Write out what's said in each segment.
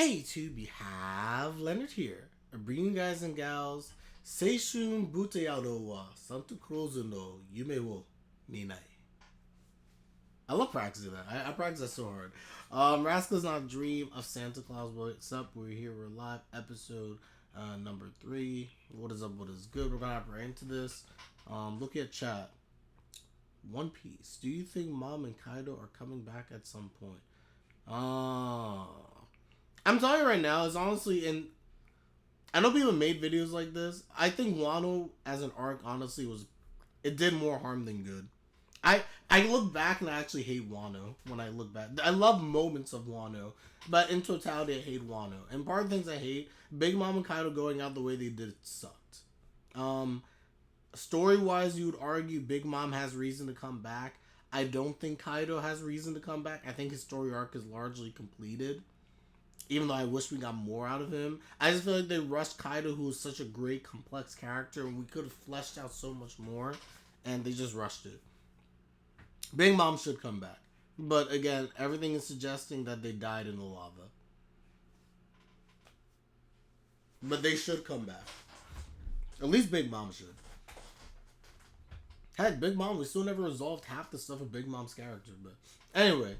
Hey YouTube, you have Leonard here. I bring you guys and gals Seishun Buteyado wa Santu Kurozu no Yume wo Minai. I love practicing that. I practice that so hard. Rascal's not a dream of Santa Claus. What's up? We're here. We're live. Episode number 3. What is up? What is good? We're gonna hop right into this. Look at chat. One Piece. Do you think Mom and Kaido are coming back at some point? I'm telling you right now, it's honestly in. I know people made videos like this. I think Wano as an arc honestly was, it did more harm than good. I look back and I actually hate Wano when I look back. I love moments of Wano, but in totality I hate Wano. And part of the things I hate, Big Mom and Kaido going out the way they did sucked. Story wise, you would argue Big Mom has reason to come back. I don't think Kaido has reason to come back. I think his story arc is largely completed. Even though I wish we got more out of him. I just feel like they rushed Kaido, who is such a great, complex character, and we could have fleshed out so much more, and they just rushed it. Big Mom should come back. But again, everything is suggesting that they died in the lava. But they should come back. At least Big Mom should. Heck, Big Mom, we still never resolved half the stuff of Big Mom's character. But anyway,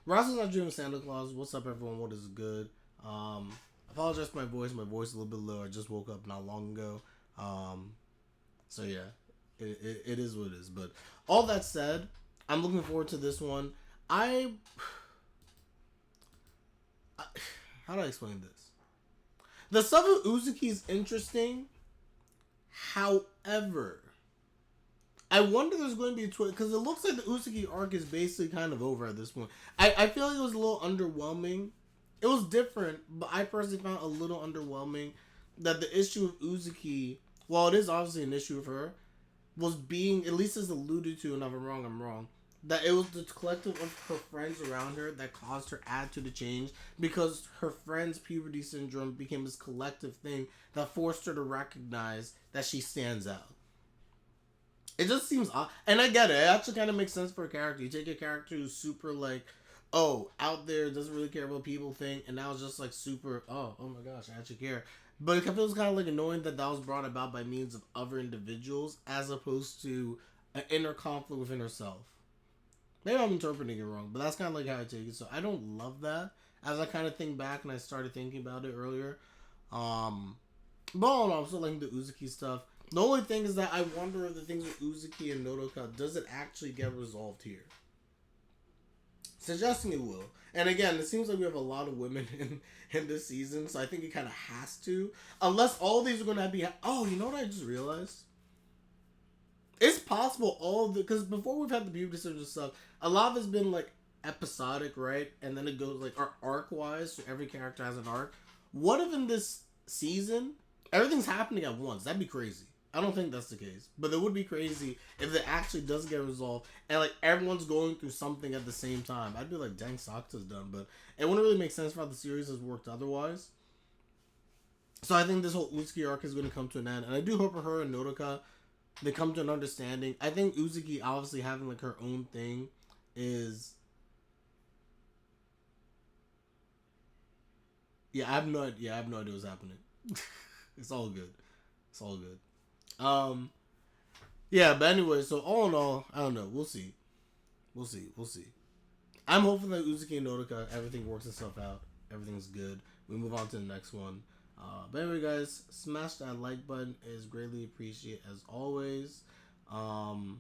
Rascal's not dreaming Santa Claus. What's up, everyone? What is good? Apologize for my voice. My voice is a little bit low. I just woke up not long ago. So yeah, it is what it is. But all that said, I'm looking forward to this one. How do I explain this? The stuff with Uzuki is interesting. However, I wonder if there's going to be a twist, because it looks like the Uzuki arc is basically kind of over at this point. I feel like it was a little underwhelming. It was different, but I personally found it a little underwhelming that the issue of Uzuki, while it is obviously an issue of her, was being, at least as alluded to, and if I'm wrong, that it was the collective of her friends around her that caused her attitude to change, because her friend's puberty syndrome became this collective thing that forced her to recognize that she stands out. It just seems odd. And I get it. It actually kind of makes sense for a character. You take a character who's super, like, oh, out there, doesn't really care what people think, and now it's just, like, super, oh my gosh, I actually care. But it feels kind of, like, annoying that was brought about by means of other individuals as opposed to an inner conflict within herself. Maybe I'm interpreting it wrong, but that's kind of, like, how I take it. So I don't love that. As I kind of think back and I started thinking about it earlier. But all in all, I'm still liking the Uzuki stuff. The only thing is that I wonder if the things with Uzuki and Nodoka, does it actually get resolved here? Suggesting it will. And again, it seems like we have a lot of women in this season, so I think it kind of has to. Unless all these are going to be... Oh, you know what I just realized? It's possible because before we've had the puberty syndrome stuff, a lot of it's been like episodic, right? And then it goes like arc-wise, so every character has an arc. What if in this season, everything's happening at once? That'd be crazy. I don't think that's the case. But it would be crazy if it actually does get resolved and like everyone's going through something at the same time. I'd be like, dang, Sakuta's done. But it wouldn't really make sense for how the series has worked otherwise. So I think this whole Uzuki arc is going to come to an end. And I do hope for her and Nodoka, they come to an understanding. I think Uzuki obviously having like her own thing is... Yeah, I have no idea what's happening. It's all good. It's all good. Yeah, but anyway, so all in all, I don't know. We'll see. I'm hoping that Uzuki and Nodoka, everything works itself out. Everything's good. We move on to the next one. But anyway, guys, smash that like button. It is greatly appreciated as always. And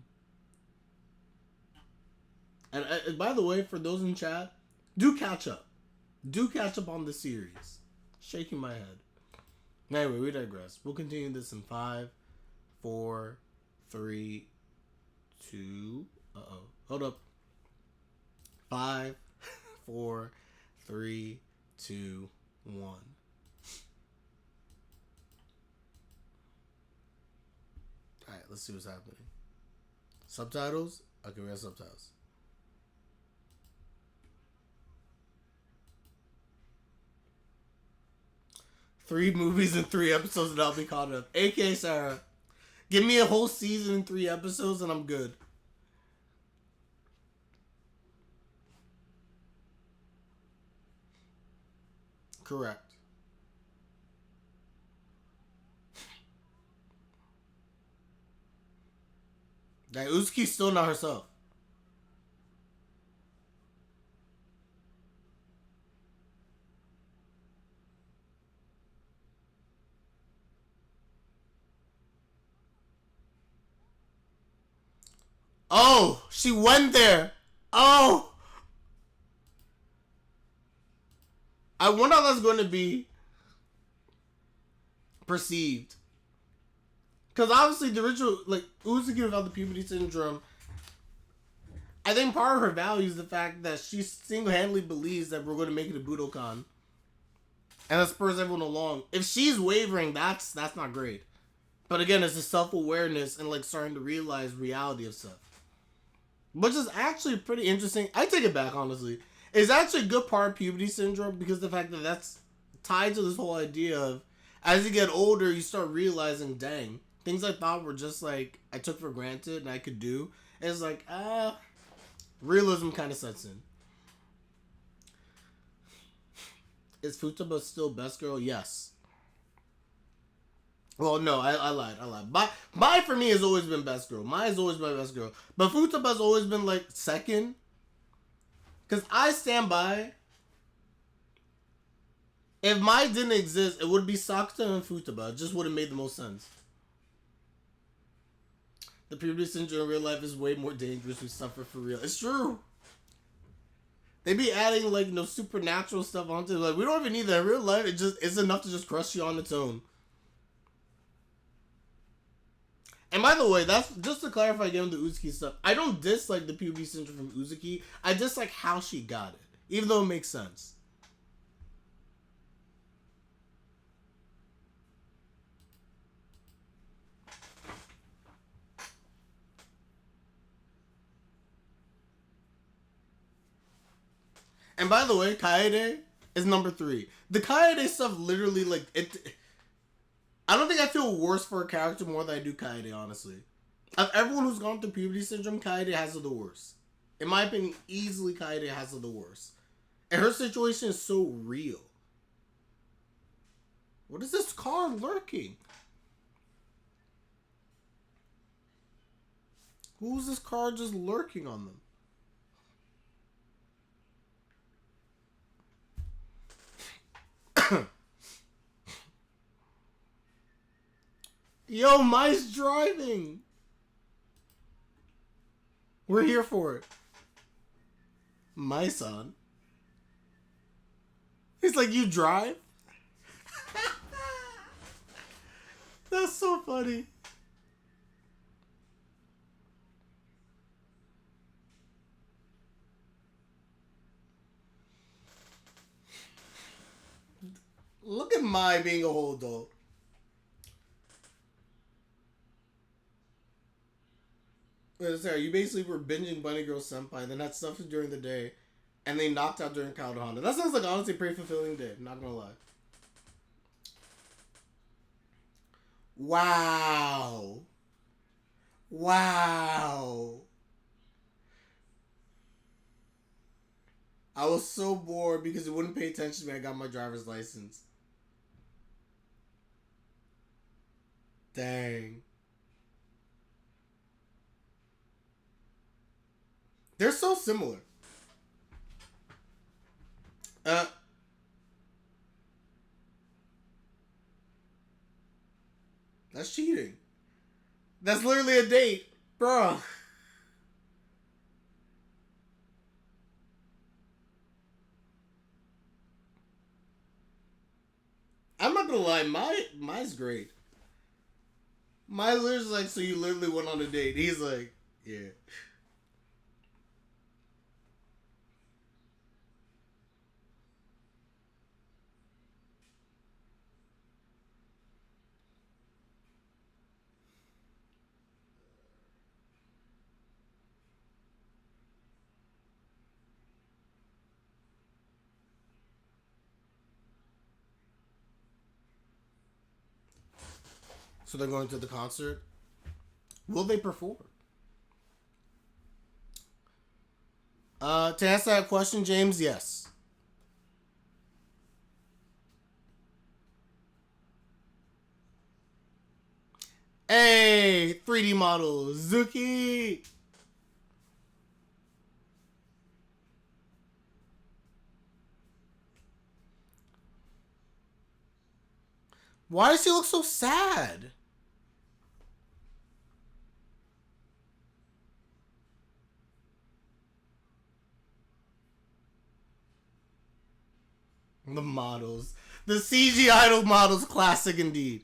by the way, for those in chat, do catch up. Do catch up on the series. Shaking my head. Anyway, we digress. We'll continue this in 5, 4, 3, 2. Hold up. 5, 4, 3, 2, 1. Alright, let's see what's happening. Subtitles? Okay, we have subtitles. Three movies and 3 episodes and I'll be caught up. AK Sarah, give me a whole season and 3 episodes and I'm good. Correct. That Uzuki's still not herself. Oh, she went there. Oh, I wonder how that's going to be perceived. Because obviously the original, like, Uzuki without the puberty syndrome, I think part of her value is the fact that she single-handedly believes that we're going to make it a Budokan. And that spurs everyone along. If she's wavering, that's not great. But again, it's the self-awareness and, like, starting to realize reality of stuff. Which is actually pretty interesting. I take it back, honestly. It's actually a good part of puberty syndrome because the fact that that's tied to this whole idea of as you get older, you start realizing, dang, things I thought were just like I took for granted and I could do. And it's like, realism kind of sets in. Is Futaba still best girl? Yes. Well, no, I lied. Mai for me has always been best girl. Mai has always been best girl. But Futaba's always been like second. Because I stand by. If Mai didn't exist, it would be Sakuta and Futaba. It just would have made the most sense. The puberty syndrome in real life is way more dangerous. We suffer for real. It's true. They be adding like supernatural stuff onto it. Like we don't even need that in real life. It's enough to just crush you on its own. And by the way, that's just to clarify again the Uzuki stuff. I don't dislike the puberty syndrome from Uzuki. I dislike how she got it, even though it makes sense. And by the way, Kaede is number 3. The Kaede stuff literally like it. I don't think I feel worse for a character more than I do Kaede, honestly. Of everyone who's gone through puberty syndrome, Kaede has it the worst. In my opinion, easily Kaede has it the worst. And her situation is so real. What is this car lurking? Who's this car just lurking on them? Yo, Mai's driving. We're here for it. Mai-san. He's like, you drive? That's so funny. Look at Mai being a whole adult. Sorry, you basically were binging Bunny Girl Senpai, then had stuff during the day, and they knocked out during Kyle Honda. That sounds like honestly a pretty fulfilling day, not gonna lie. Wow. Wow. I was so bored because it wouldn't pay attention to me. I got my driver's license. Dang. They're so similar. That's cheating. That's literally a date. Bruh. I'm not gonna lie, Mai's great. Mai literally like, so you literally went on a date. He's like, yeah. So they're going to the concert. Will they perform? To answer that question, James, yes. Hey, 3D model, Zuki. Why does he look so sad? The models. The CG idol models, classic indeed.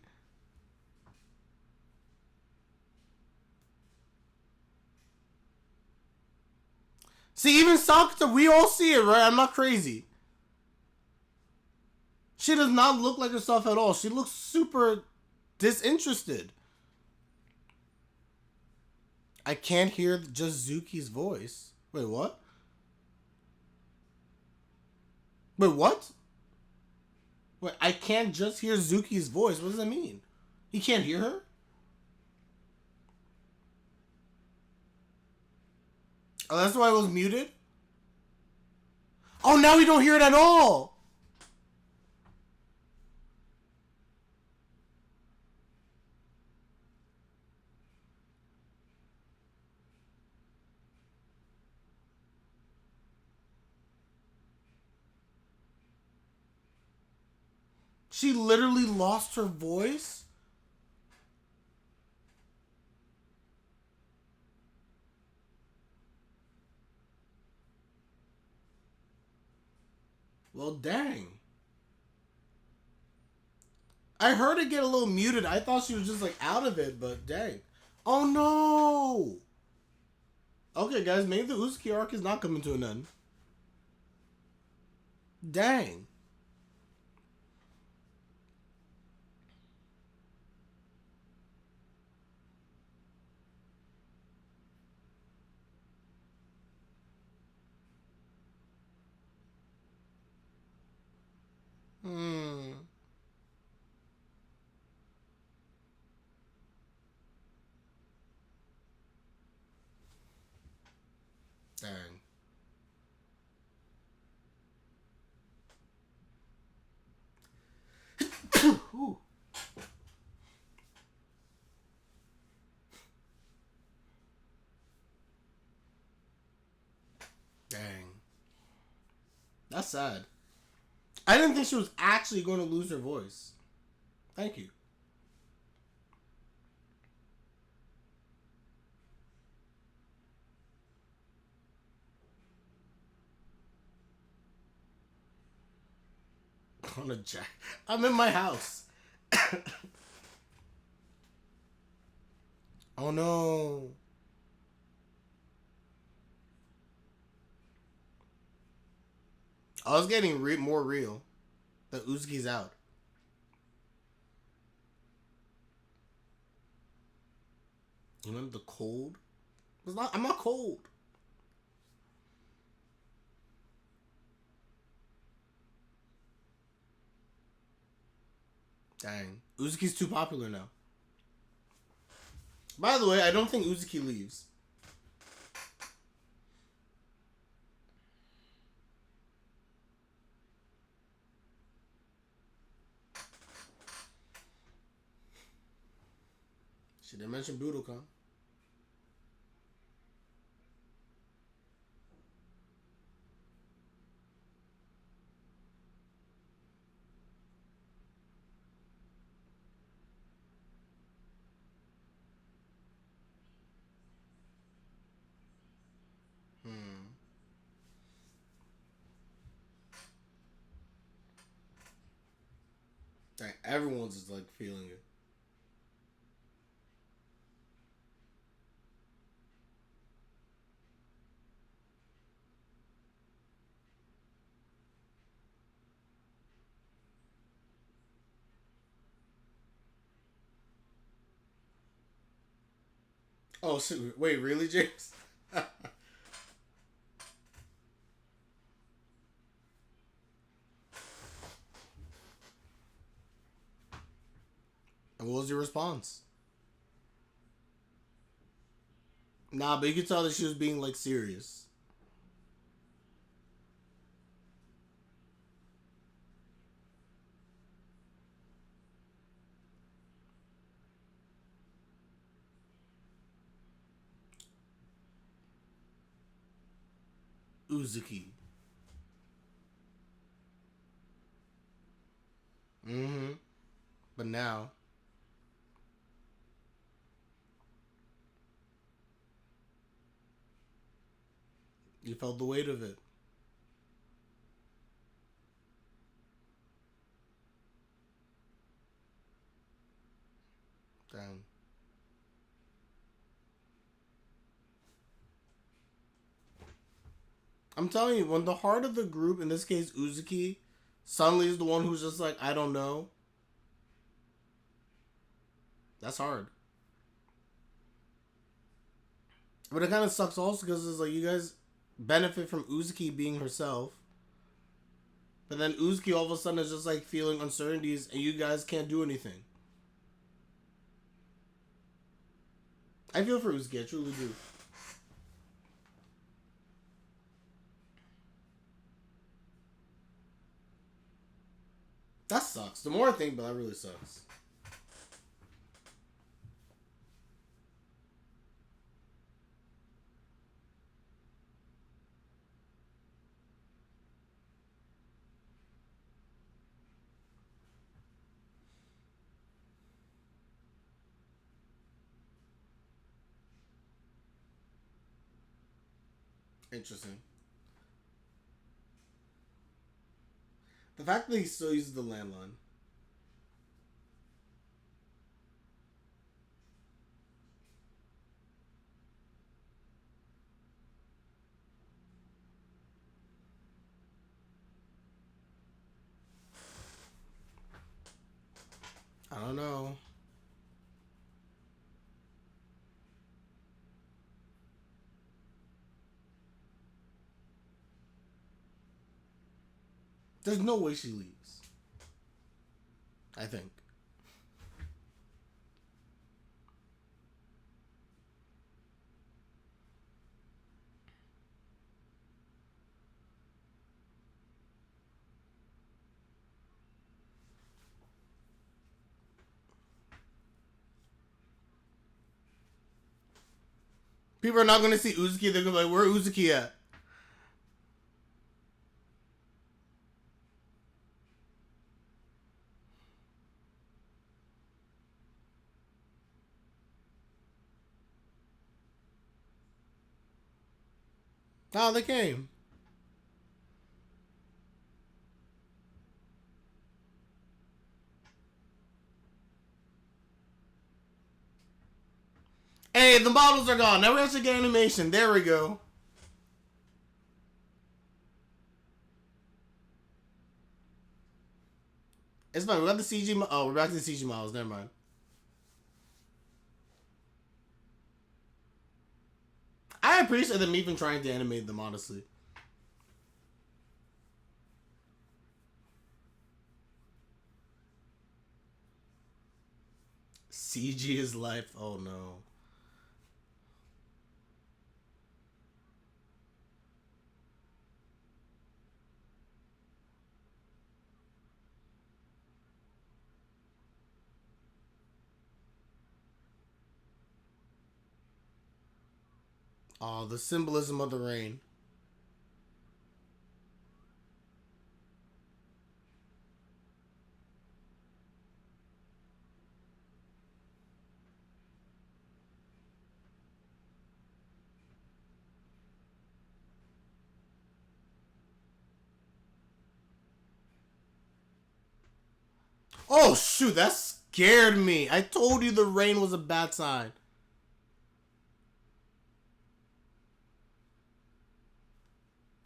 See, even Sakuta, we all see it, right? I'm not crazy. She does not look like herself at all. She looks super disinterested. I can't hear just Zuki's voice. Wait, what? Wait, what? Wait, I can't just hear Zuki's voice. What does that mean? He can't hear her? Oh, that's why it was muted? Oh, now we don't hear it at all! She literally lost her voice? Well, dang. I heard it get a little muted. I thought she was just like out of it, but dang. Oh no! Okay, guys, maybe the Uzuki arc is not coming to an end. Dang. Hmm. Dang. Ooh. Dang. That's sad. I didn't think she was actually going to lose her voice. Thank you. On a jack. I'm in my house. Oh no. I was getting more real. The Uzuki's out. You remember the cold? It's not. I'm not cold. Dang. Uzuki's too popular now. By the way, I don't think Uzuki leaves. She didn't mention Budokan. Hmm. Dang, everyone's just like feeling it. Oh, so, wait, really, James? And what was your response? Nah, but you could tell that she was being like serious. Uzuki. Mm-hmm. But now, you felt the weight of it. Damn. I'm telling you, when the heart of the group, in this case Uzuki, suddenly is the one who's just like, I don't know, that's hard. But it kind of sucks also because it's like you guys benefit from Uzuki being herself. But then Uzuki all of a sudden is just like feeling uncertainties and you guys can't do anything. I feel for Uzuki, I truly do. That sucks. The more I think, but that really sucks. Interesting. The fact that he still uses the landline. I don't know. There's no way she leaves. I think. People are not going to see Uzuki. They're going to be like, where Uzuki at? Oh, they came. Hey, the models are gone. Now we have to get animation. There we go. It's fine. We got the CG. Oh, we're back to the CG models. Never mind. I appreciate them even trying to animate them, honestly. CG is life. Oh, no. Oh, the symbolism of the rain. Oh, shoot. That scared me. I told you the rain was a bad sign.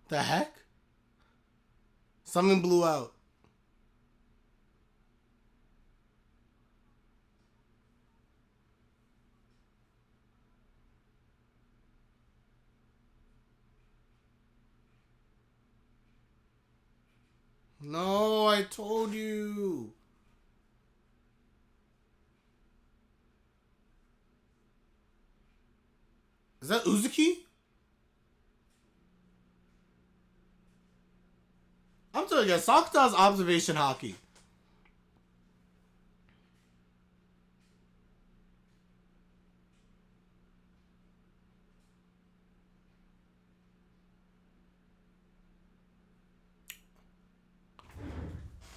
The heck? Something blew out. No, I told you. Is that Uzuki? I'm telling you, Sakuta's observation hockey.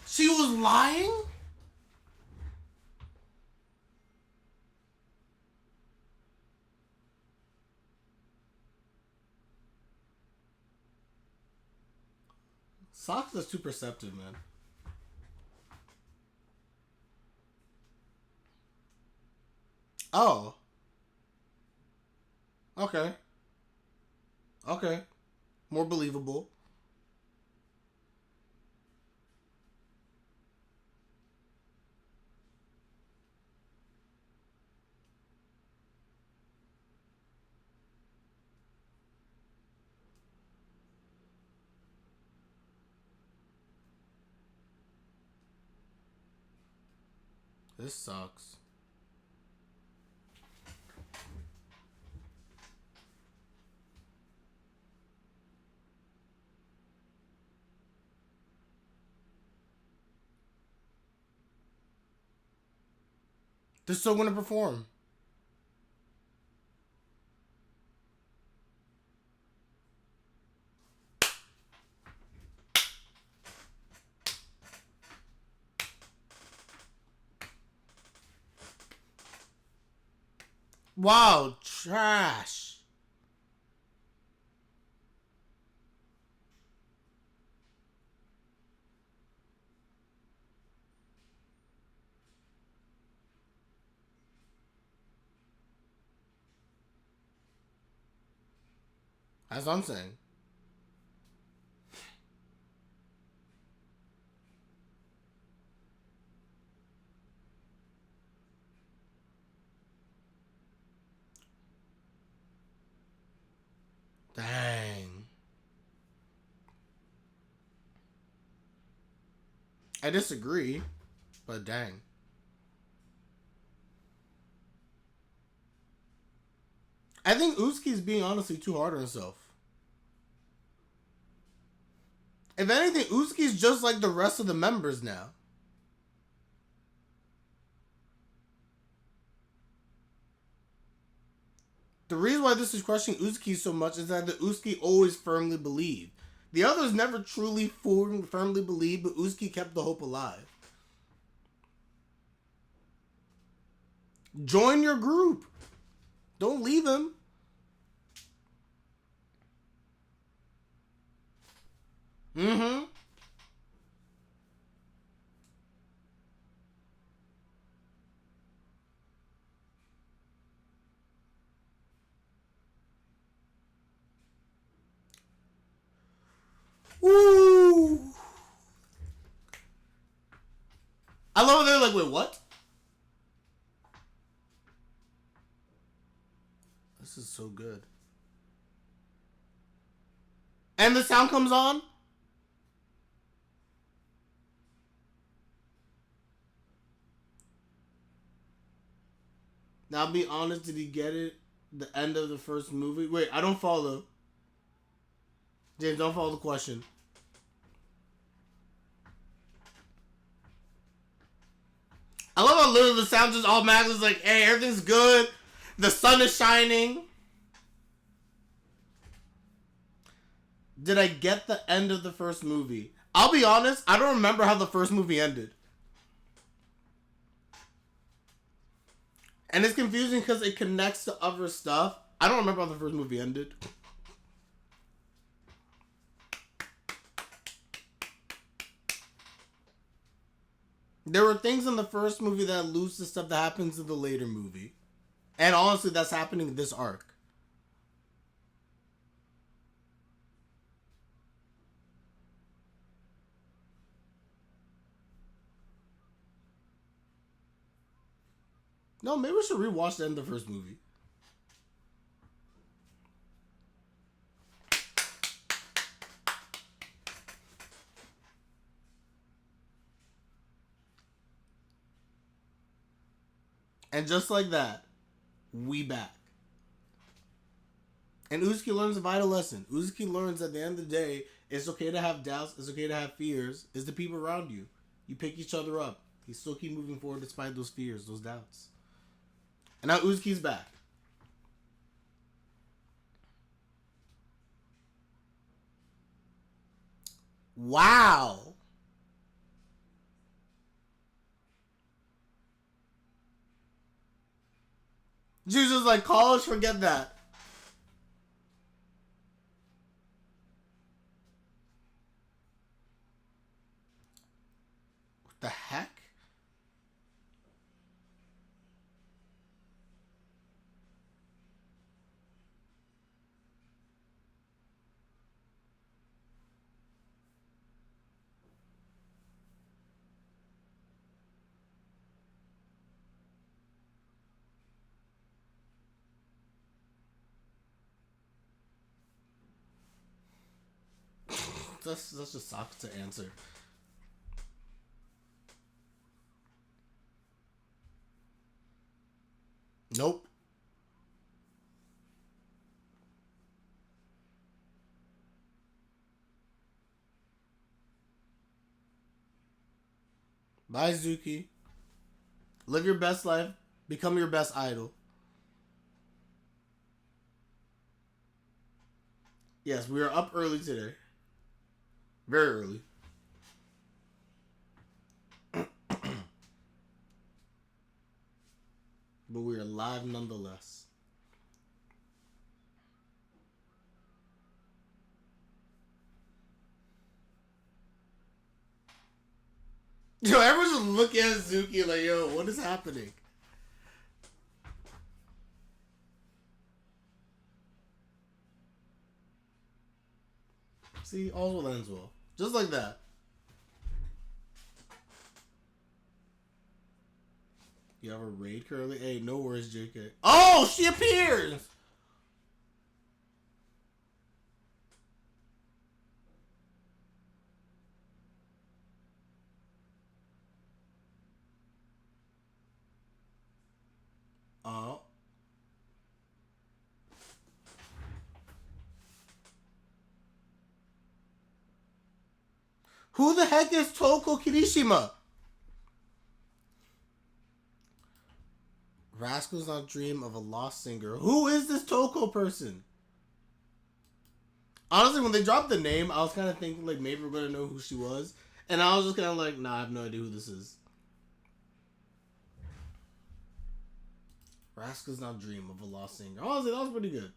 She was lying? Sakuta's too perceptive, man. Oh. Okay. Okay. More believable. This sucks. They're still gonna perform. Wow, trash. That's what I'm saying. Dang. I disagree, but dang. I think Usuki's being honestly too hard on himself. If anything, Uzuki's just like the rest of the members now. The reason why this is questioning Uzuki so much is that the Uzuki always firmly believed. The others never truly firmly believed, but Uzuki kept the hope alive. Join your group. Don't leave him. Mm-hmm. Woo! I love it. They're like, wait, what? This is so good. And the sound comes on. Now, I'll be honest, did he get it? The end of the first movie? Wait, I don't follow. James, don't follow the question. I love how literally the sound just automatically is like, hey, everything's good. The sun is shining. Did I get the end of the first movie? I'll be honest, I don't remember how the first movie ended. And it's confusing because it connects to other stuff. I don't remember how the first movie ended. There were things in the first movie that allude to stuff that happens in the later movie. And honestly, that's happening in this arc. No, maybe we should rewatch the end of the first movie. And just like that, we back. And Uzuki learns a vital lesson. Uzuki learns at the end of the day, it's okay to have doubts, it's okay to have fears. It's the people around you. You pick each other up. You still keep moving forward despite those fears, those doubts. And now Uzuki's back. Wow. She was just like, college, forget that. What the heck? That's just Sakuta answer. Nope. Bye, Zuki. Live your best life. Become your best idol. Yes, we are up early today. Very early. But we are live nonetheless. Yo, everyone's just looking at Zuki like, yo, what is happening? See, all will ends well. Just like that. You have a raid currently? Hey, no worries, JK. Oh, she appears! Oh. Who the heck is Toko Kirishima? Rascal's not dream of a lost singer. Who is this Toko person? Honestly, when they dropped the name, I was kind of thinking like maybe we're gonna know who she was, and I was just kind of like, nah, I have no idea who this is. Rascal's not dream of a lost singer. Honestly, that was pretty good.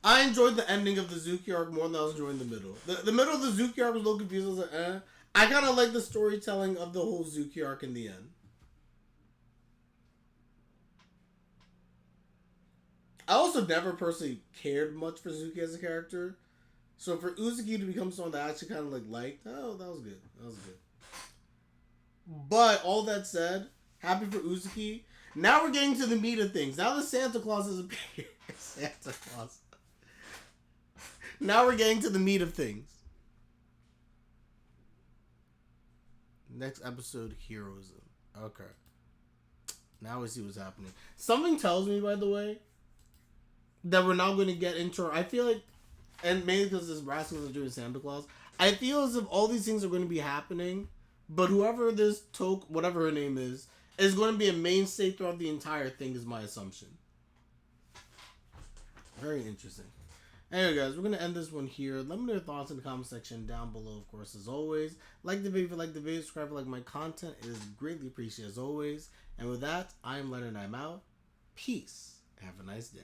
I enjoyed the ending of the Zuki arc more than I was enjoying the middle. The middle of the Zuki arc was a little confused. I was like, eh. I kind of like the storytelling of the whole Zuki arc in the end. I also never personally cared much for Zuki as a character. So for Uzuki to become someone that I actually kind of liked, oh, that was good. That was good. But all that said, happy for Uzuki. Now we're getting to the meat of things. Now the Santa Claus has appeared. Santa Claus. Now we're getting to the meat of things. Next episode, Heroism. Okay. Now we see what's happening. Something tells me, by the way, that we're not going to get into... I feel like, and mainly because this Rascal is doing Santa Claus, I feel as if all these things are going to be happening, but whoever this Toke, whatever her name is going to be a mainstay throughout the entire thing, is my assumption. Very interesting. Anyway, guys, we're going to end this one here. Let me know your thoughts in the comment section down below, of course, as always. Like the video if you like the video, subscribe if you like my content. It is greatly appreciated as always. And with that, I am Leonard and I'm out. Peace. Have a nice day.